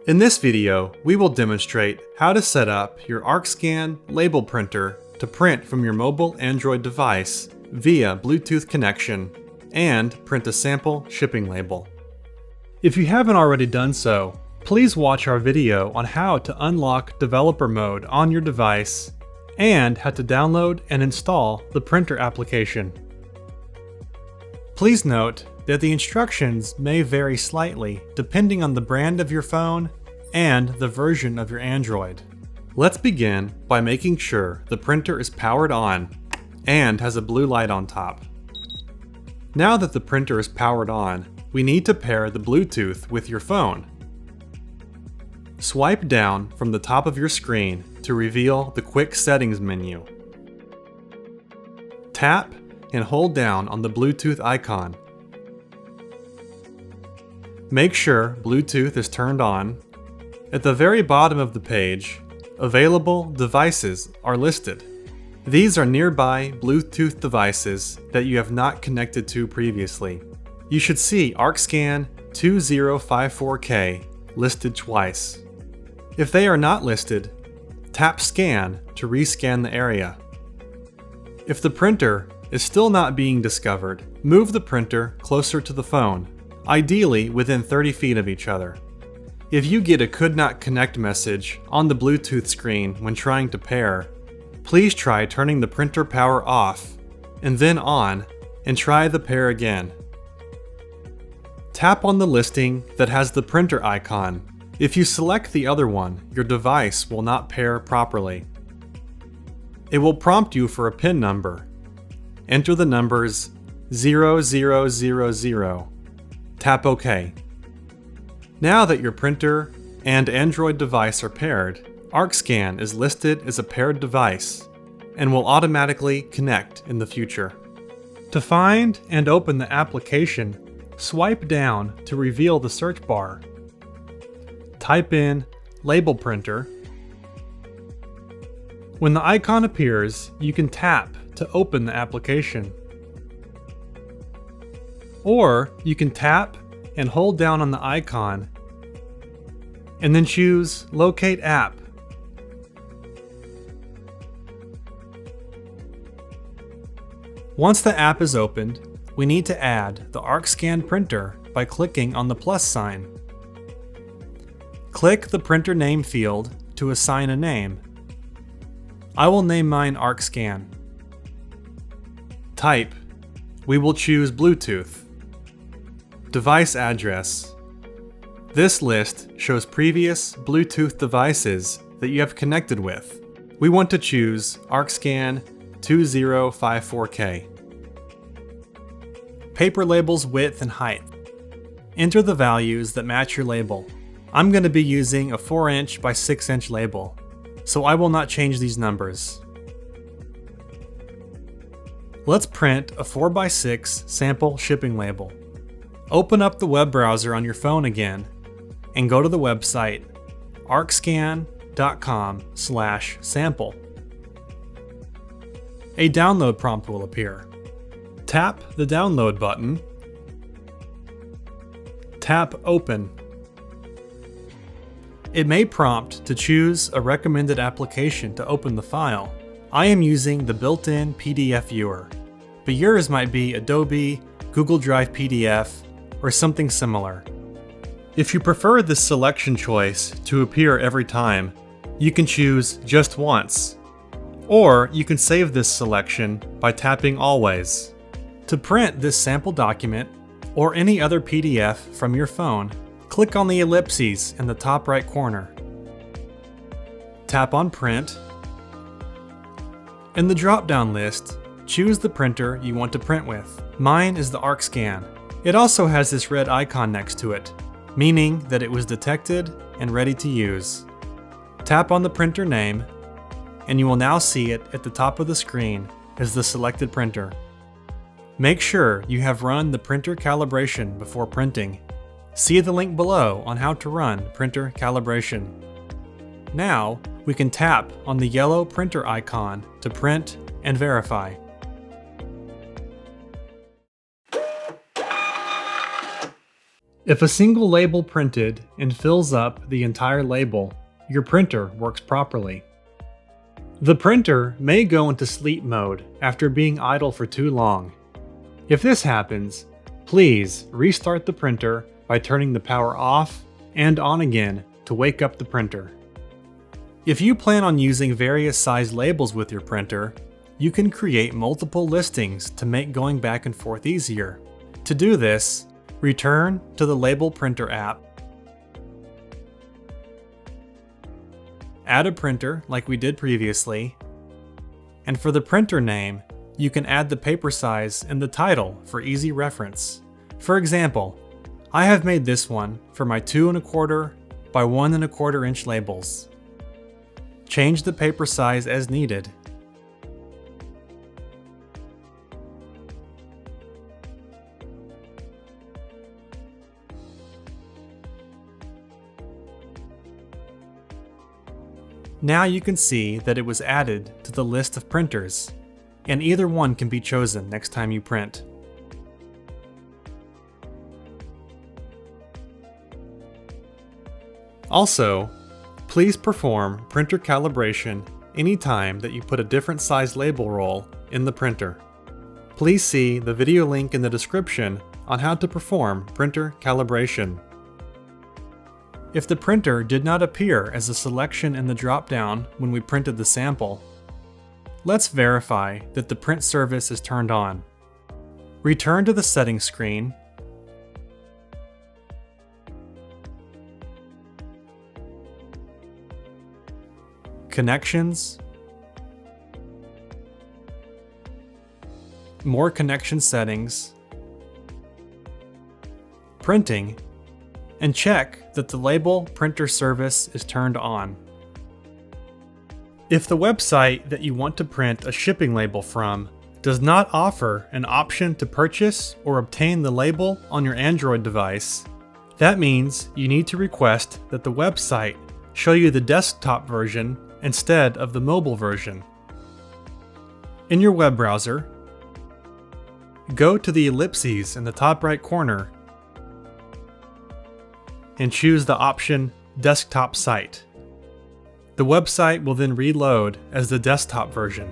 In this video, we will demonstrate how to set up your Arkscan label printer to print from your mobile Android device via Bluetooth connection and print a sample shipping label. If you haven't already done so, please watch our video on how to unlock developer mode on your device and how to download and install the printer application. Please note that the instructions may vary slightly depending on the brand of your phone and the version of your Android. Let's begin by making sure the printer is powered on and has a blue light on top. Now that the printer is powered on, we need to pair the Bluetooth with your phone. Swipe down from the top of your screen to reveal the Quick Settings menu. Tap and hold down on the Bluetooth icon. Make sure Bluetooth is turned on. At the very bottom of the page, available devices are listed. These are nearby Bluetooth devices that you have not connected to previously. You should see Arkscan 2054K listed twice. If they are not listed, tap Scan to rescan the area. If the printer is still not being discovered, move the printer closer to the phone, ideally within 30 feet of each other. If you get a could not connect message on the Bluetooth screen when trying to pair, please try turning the printer power off and then on and try the pair again. Tap on the listing that has the printer icon. If you select the other one, your device will not pair properly. It will prompt you for a PIN number. Enter the numbers 0000. Tap OK. Now that your printer and Android device are paired, Arkscan is listed as a paired device and will automatically connect in the future. To find and open the application, swipe down to reveal the search bar. Type in Label Printer. When the icon appears, you can tap to open the application. Or you can tap and hold down on the icon and then choose Locate App. Once the app is opened, we need to add the Arkscan printer by clicking on the plus sign. Click the printer name field to assign a name. I will name mine Arkscan. Type. We will choose Bluetooth. Device address. This list shows previous Bluetooth devices that you have connected with. We want to choose Arkscan 2054K. Paper label's width and height. Enter the values that match your label. I'm going to be using a 4" by 6" label, so I will not change these numbers. Let's print a 4x6 sample shipping label. Open up the web browser on your phone again and go to the website arkscan.com/sample. A download prompt will appear. Tap the download button. Tap Open. It may prompt to choose a recommended application to open the file. I am using the built-in PDF viewer, but yours might be Adobe, Google Drive PDF, or something similar. If you prefer this selection choice to appear every time, you can choose Just Once, or you can save this selection by tapping Always. To print this sample document or any other PDF from your phone, click on the ellipses in the top right corner. Tap on Print. In the drop-down list, choose the printer you want to print with. Mine is the Arkscan. It also has this red icon next to it, meaning that it was detected and ready to use. Tap on the printer name, and you will now see it at the top of the screen as the selected printer. Make sure you have run the printer calibration before printing. See the link below on how to run printer calibration. Now, we can tap on the yellow printer icon to print and verify. If a single label printed and fills up the entire label, your printer works properly. The printer may go into sleep mode after being idle for too long. If this happens, please restart the printer by turning the power off and on again to wake up the printer. If you plan on using various size labels with your printer, you can create multiple listings to make going back and forth easier. To do this, return to the Label Printer app. Add a printer like we did previously, and for the printer name, you can add the paper size and the title for easy reference. For example, I have made this one for my 2¼ by 1¼ inch labels. Change the paper size as needed. Now you can see that it was added to the list of printers, and either one can be chosen next time you print. Also, please perform printer calibration anytime that you put a different size label roll in the printer. Please see the video link in the description on how to perform printer calibration. If the printer did not appear as a selection in the drop-down when we printed the sample, let's verify that the print service is turned on. Return to the settings screen, Connections, More connection settings, Printing, and check that the label printer service is turned on. If the website that you want to print a shipping label from does not offer an option to purchase or obtain the label on your Android device, that means you need to request that the website show you the desktop version instead of the mobile version. In your web browser, go to the ellipses in the top right corner and choose the option Desktop Site. The website will then reload as the desktop version.